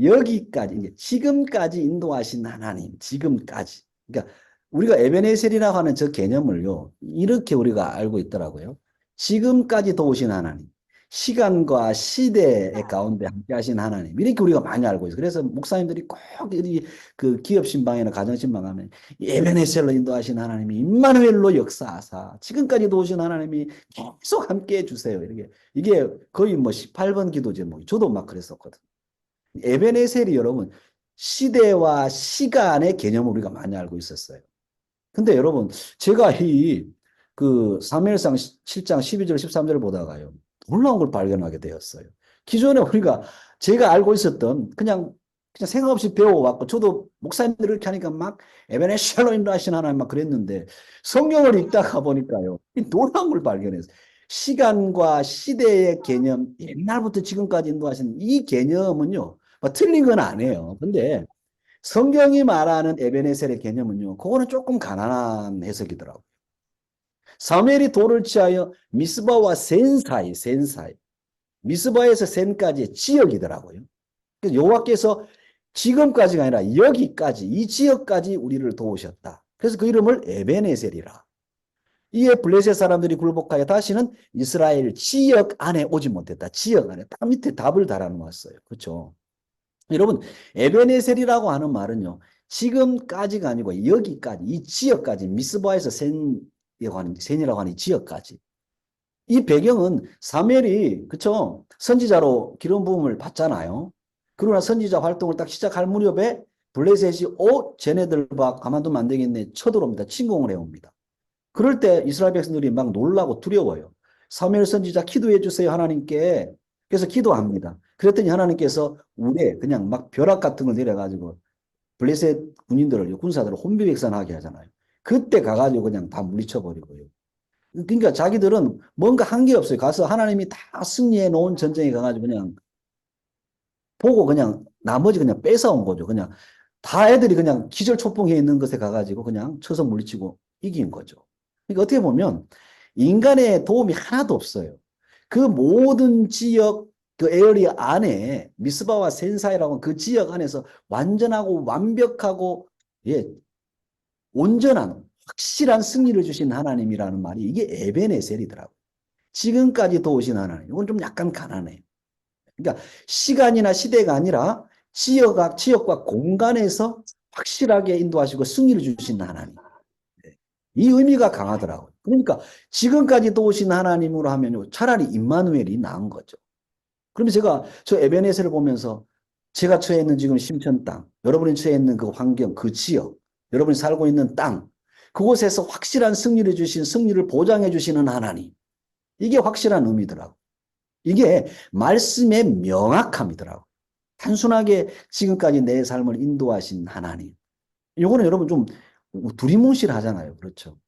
여기까지 이제 지금까지 인도하신 하나님, 지금까지. 그러니까 우리가 에베네셀이라고 하는 저 개념을요. 이렇게 우리가 알고 있더라고요. 지금까지 도우신 하나님, 시간과 시대의 가운데 함께 하신 하나님. 이렇게 우리가 많이 알고 있어요. 그래서 목사님들이 꼭 그 기업 신방이나 가정 신방 하면 에베네셀로 인도하신 하나님이 임마누엘로 역사하사 지금까지 도우신 하나님이 계속 함께 해 주세요. 이게 거의 뭐 18번 기도 제목이 저도 막 그랬었거든요. 에베네셀이 여러분 시대와 시간의 개념을 우리가 많이 알고 있었어요. 근데 여러분 제가 그 사무엘상 7장 12절 13절을 보다가요. 놀라운 걸 발견하게 되었어요. 기존에 우리가 제가 알고 있었던 그냥 생각 없이 배워왔고 저도 목사님들 이렇게 하니까 막 에베네셀로 인도하신 하나님 막 그랬는데 성경을 읽다가 보니까요. 이 놀라운 걸 발견했어요. 시간과 시대의 개념 옛날부터 지금까지 인도하신 이 개념은요. 뭐 틀린 건 아니에요. 근데 성경이 말하는 에베네셀의 개념은요. 그거는 조금 가난한 해석이더라고요. 사무엘이 돌을 취하여 미스바와 센 사이. 미스바에서 센까지의 지역이더라고요. 여호와께서 지금까지가 아니라 여기까지 이 지역까지 우리를 도우셨다. 그래서 그 이름을 에베네셀이라. 이에 블레셋 사람들이 굴복하여 다시는 이스라엘 지역 안에 오지 못했다. 지역 안에 딱 밑에 답을 달아놓았어요. 그렇죠? 여러분 에베네셀이라고 하는 말은요. 지금까지가 아니고 여기까지 이 지역까지 미스바에서 센이라고 하는 이 지역까지. 이 배경은 사무엘이 그쵸 선지자로 기름 부음을 받잖아요. 그러나 선지자 활동을 딱 시작할 무렵에 블레셋이 쟤네들 봐 가만두면 안 되겠네 쳐들어옵니다. 침공을 해옵니다. 그럴 때 이스라엘 백성들이 막 놀라고 두려워요. 사무엘 선지자 기도해 주세요 하나님께. 그래서 기도합니다. 그랬더니 하나님께서 우레 그냥 막 벼락 같은 걸 내려가지고 블레셋 군인들을 군사들을 혼비백산하게 하잖아요. 그때 가가지고 그냥 다 물리쳐버리고요. 그러니까 자기들은 뭔가 한 게 없어요. 가서 하나님이 다 승리해 놓은 전쟁에 가가지고 그냥 보고 그냥 나머지 그냥 뺏어온 거죠. 그냥 다 애들이 그냥 기절초풍해 있는 것에 가가지고 그냥 쳐서 물리치고 이긴 거죠. 그러니까 어떻게 보면 인간의 도움이 하나도 없어요. 그 모든 지역 그 에어리어 안에 미스바와 센사이라고 하는 그 지역 안에서 완전하고 완벽하고 온전한 확실한 승리를 주신 하나님이라는 말이 이게 에베네셀이더라고요. 지금까지 도우신 하나님. 이건 좀 약간 가난해요. 그러니까 시간이나 시대가 아니라 지역과 공간에서 확실하게 인도하시고 승리를 주신 하나님. 이 의미가 강하더라고요. 그러니까 지금까지 도우신 하나님으로 하면 차라리 임마누엘이 나은 거죠. 그러면 제가 저 에베네셀을 보면서 제가 처해 있는 지금 심천 땅, 여러분이 처해 있는 그 환경, 그 지역, 여러분이 살고 있는 땅, 그곳에서 확실한 승리를 주신, 승리를 보장해 주시는 하나님. 이게 확실한 의미더라고요. 이게 말씀의 명확함이더라고요. 단순하게 지금까지 내 삶을 인도하신 하나님. 요거는 여러분 좀 두리뭉실하잖아요. 그렇죠?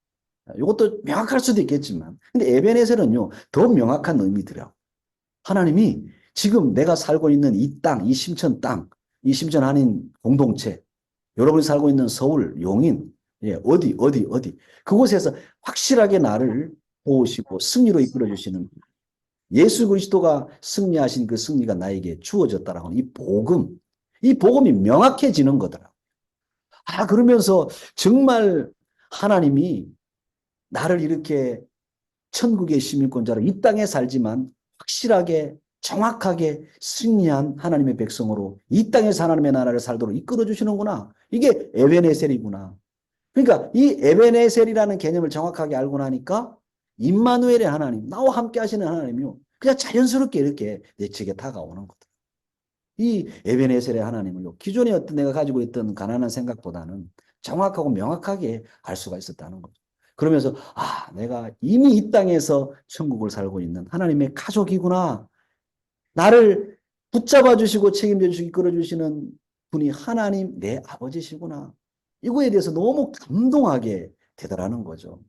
이것도 명확할 수도 있겠지만, 근데 에벤에셀은요, 더 명확한 의미더라고요. 하나님이 지금 내가 살고 있는 이 땅, 이 심천 땅, 이 심천 한인 공동체, 여러분이 살고 있는 서울, 용인, 예, 어디, 그곳에서 확실하게 나를 보시고 승리로 이끌어 주시는 예수 그리스도가 승리하신 그 승리가 나에게 주어졌다라고 하는 이 복음이 명확해지는 거더라. 아, 그러면서 정말 하나님이 나를 이렇게 천국의 시민권자로 이 땅에 살지만 확실하게 정확하게 승리한 하나님의 백성으로 이 땅에서 하나님의 나라를 살도록 이끌어 주시는구나. 이게 에베네셀이구나. 그러니까 이 에베네셀이라는 개념을 정확하게 알고 나니까 임마누엘의 하나님, 나와 함께 하시는 하나님이요. 그냥 자연스럽게 이렇게 내 측에 다가오는 거다. 이 에베네셀의 하나님을요. 기존에 어떤 내가 가지고 있던 가난한 생각보다는 정확하고 명확하게 알 수가 있었다는 거죠. 그러면서 아, 내가 이미 이 땅에서 천국을 살고 있는 하나님의 가족이구나. 나를 붙잡아 주시고 책임져 주시고 이끌어 주시는 분이 하나님 내 아버지시구나. 이거에 대해서 너무 감동하게 되더라는 거죠.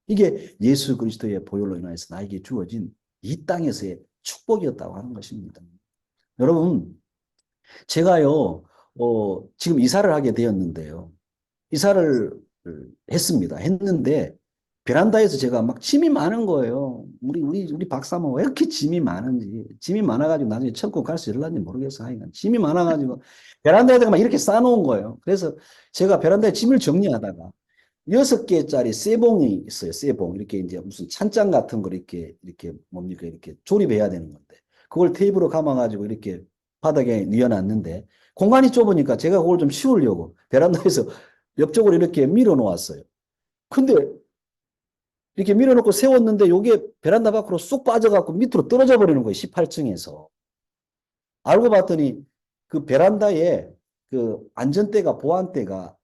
이게 예수 그리스도의 보혈로 인해서 나에게 주어진 이 땅에서의 축복이었다고 하는 것입니다. 여러분, 제가요, 지금 이사를 하게 되었는데요. 이사를 했습니다. 했는데, 베란다에서 제가 막 짐이 많은 거예요. 우리 박사모 왜 이렇게 짐이 많은지. 짐이 많아가지고 나중에 천국 갈 수 있을런지 모르겠어. 하여간 짐이 많아가지고, 베란다에다가 막 이렇게 쌓아놓은 거예요. 그래서 제가 베란다에 짐을 정리하다가, 6개짜리 쇠봉이 있어요. 쇠봉. 이렇게 이제 무슨 찬장 같은 걸 이렇게 뭡니까? 이렇게 조립해야 되는 건데. 그걸 테이프로 감아가지고 이렇게 바닥에 뉘어놨는데, 공간이 좁으니까 제가 그걸 좀 치우려고 베란다에서 옆쪽으로 이렇게 밀어 놓았어요. 근데 이렇게 밀어 놓고 세웠는데 요게 베란다 밖으로 쑥 빠져갖고 밑으로 떨어져 버리는 거예요. 18층에서. 알고 봤더니 그 베란다에 그 안전대가, 보안대가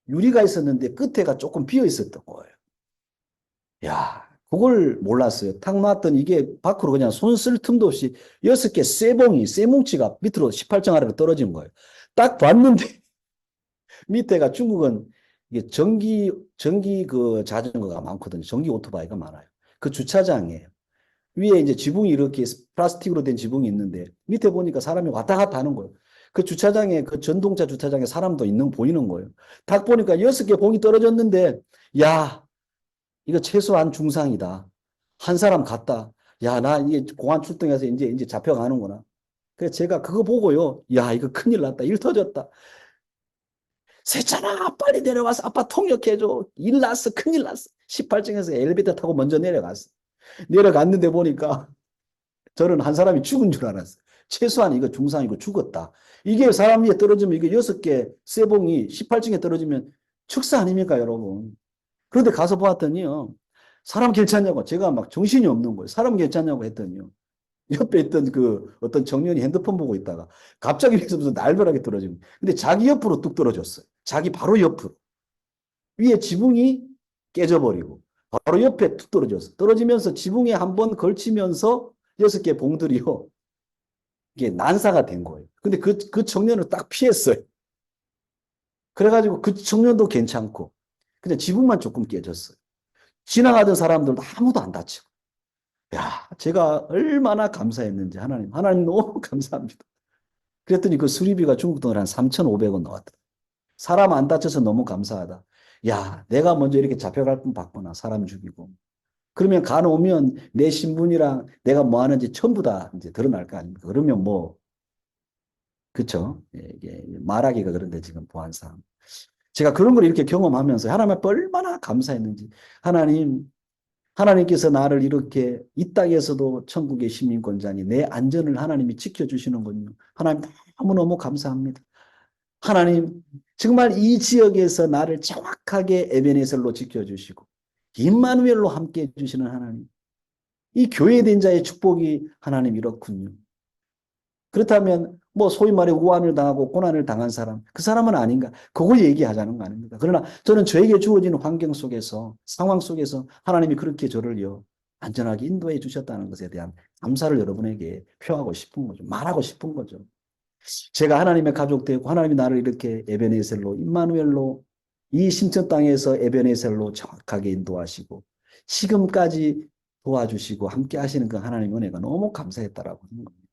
유리가 있었는데 끝에가 조금 비어 있었던 거예요. 야, 그걸 몰랐어요. 탁 놨더니 이게 밖으로 그냥 손 쓸 틈도 없이 6개 쇠뭉치가 밑으로 18층 아래로 떨어진 거예요. 딱 봤는데 밑에가 중국은 이게 전기 그 자전거가 많거든요. 전기 오토바이가 많아요. 그 주차장이에요. 위에 이제 지붕이 이렇게 플라스틱으로 된 지붕이 있는데 밑에 보니까 사람이 왔다 갔다 하는 거예요. 그 주차장에 그 전동차 주차장에 사람도 보이는 거예요. 딱 보니까 6개 봉이 떨어졌는데 야, 이거 최소한 중상이다. 한 사람 갔다. 야, 나 이게 공안 출동해서 이제 잡혀가는구나. 그래서 제가 그거 보고요. 야, 이거 큰일 났다. 일 터졌다. 세찬아, 빨리 내려와서 아빠 통역해줘. 일 났어. 큰일 났어. 18층에서 엘리베이터 타고 먼저 내려갔어. 내려갔는데 보니까 저는 한 사람이 죽은 줄 알았어요. 최소한 이거 중상이고 죽었다. 이게 사람 위에 떨어지면 이게 6개 쇠봉이 18층에 떨어지면 축사 아닙니까, 여러분? 그런데 가서 보았더니요. 사람 괜찮냐고. 제가 막 정신이 없는 거예요. 사람 괜찮냐고 했더니요. 옆에 있던 그 어떤 청년이 핸드폰 보고 있다가 갑자기 위에서 무슨 날벼락이 떨어지고. 근데 자기 옆으로 뚝 떨어졌어요. 자기 바로 옆으로. 위에 지붕이 깨져버리고 바로 옆에 툭 떨어졌어. 떨어지면서 지붕에 한번 걸치면서 6개 봉들이요. 이게 난사가 된 거예요. 근데 그 청년을 딱 피했어요. 그래가지고 그 청년도 괜찮고. 근데 지붕만 조금 깨졌어요. 지나가던 사람들도 아무도 안 다치고. 야, 제가 얼마나 감사했는지 하나님 너무 감사합니다. 그랬더니 그 수리비가 중국 돈으로 한 3,500원 나왔더라. 사람 안 다쳐서 너무 감사하다. 야, 내가 먼저 이렇게 잡혀갈 뻔 봤구나. 사람 죽이고. 그러면 간오면 내 신분이랑 내가 뭐 하는지 전부 다 이제 드러날 거 아닙니까? 그러면 뭐, 그쵸? 예, 이게 말하기가 그런데 지금 보안상. 제가 그런 걸 이렇게 경험하면서 하나님 앞에 얼마나 감사했는지. 하나님께서 나를 이렇게 이 땅에서도 천국의 시민권자니 내 안전을 하나님이 지켜주시는군요. 하나님 너무너무 감사합니다. 하나님, 정말 이 지역에서 나를 정확하게 에베네셀로 지켜주시고, 임마누엘로 함께 해주시는 하나님. 이 교회된 자의 축복이 하나님 이렇군요. 그렇다면, 뭐, 소위 말해 우한을 당하고 고난을 당한 사람, 그 사람은 아닌가? 그걸 얘기하자는 거 아닙니까? 그러나 저는 저에게 주어진 환경 속에서, 상황 속에서 하나님이 그렇게 저를요, 안전하게 인도해 주셨다는 것에 대한 감사를 여러분에게 표하고 싶은 거죠. 말하고 싶은 거죠. 제가 하나님의 가족 되고 하나님이 나를 이렇게 에베네셀로 임마누엘로 이 신천 땅에서 에베네셀로 정확하게 인도하시고 지금까지 도와주시고 함께 하시는 그 하나님의 은혜가 너무 감사했다라고 하는 겁니다.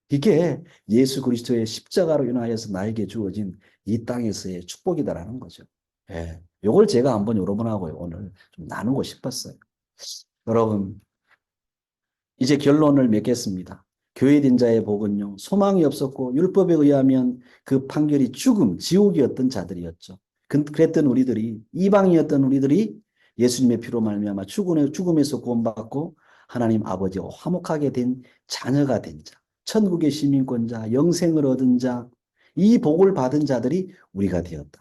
이게 예수 그리스도의 십자가로 인하여서 나에게 주어진 이 땅에서의 축복이다라는 거죠. 예. 요걸 제가 한번 여러분하고 오늘 좀 나누고 싶었어요. 여러분, 이제 결론을 맺겠습니다. 교회된 자의 복은요, 소망이 없었고 율법에 의하면 그 판결이 죽음, 지옥이었던 자들이었죠. 그랬던 우리들이, 이방이었던 우리들이 예수님의 피로 말미암아 죽음에서 구원받고 하나님 아버지와 화목하게 된 자녀가 된 자, 천국의 시민권자, 영생을 얻은 자, 이 복을 받은 자들이 우리가 되었다.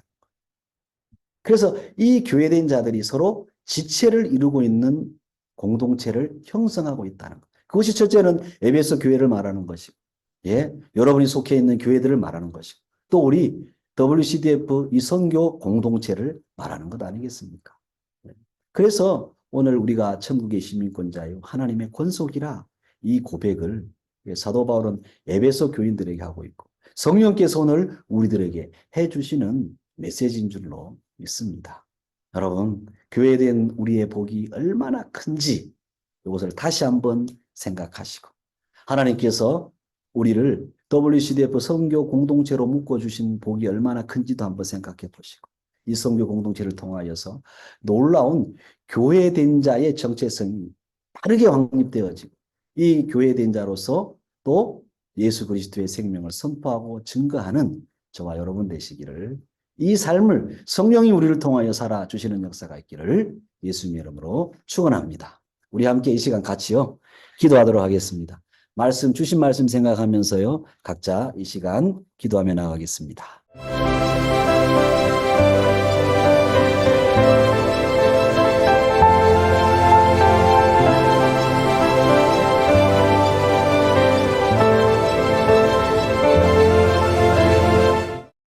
그래서 이 교회된 자들이 서로 지체를 이루고 있는 공동체를 형성하고 있다는 것. 그것이 첫째는 에베소 교회를 말하는 것이고, 예, 여러분이 속해 있는 교회들을 말하는 것이고, 또 우리 WCDF 이 선교 공동체를 말하는 것 아니겠습니까? 그래서 오늘 우리가 천국의 시민권자요 하나님의 권속이라 이 고백을 사도 바울은 에베소 교인들에게 하고 있고 성령께서 오늘 우리들에게 해주시는 메시지인 줄로 믿습니다. 여러분, 교회된 우리의 복이 얼마나 큰지 이것을 다시 한번 생각하시고 하나님께서 우리를 WCDF 선교 공동체로 묶어주신 복이 얼마나 큰지도 한번 생각해 보시고 이 선교 공동체를 통하여서 놀라운 교회된 자의 정체성이 빠르게 확립되어지고 이 교회된 자로서 또 예수 그리스도의 생명을 선포하고 증거하는 저와 여러분 되시기를 이 삶을 성령이 우리를 통하여 살아주시는 역사가 있기를 예수님의 이름으로 축원합니다. 우리 함께 이 시간 같이요 기도하도록 하겠습니다. 주신 말씀 생각하면서요 각자 이 시간 기도하며 나가겠습니다.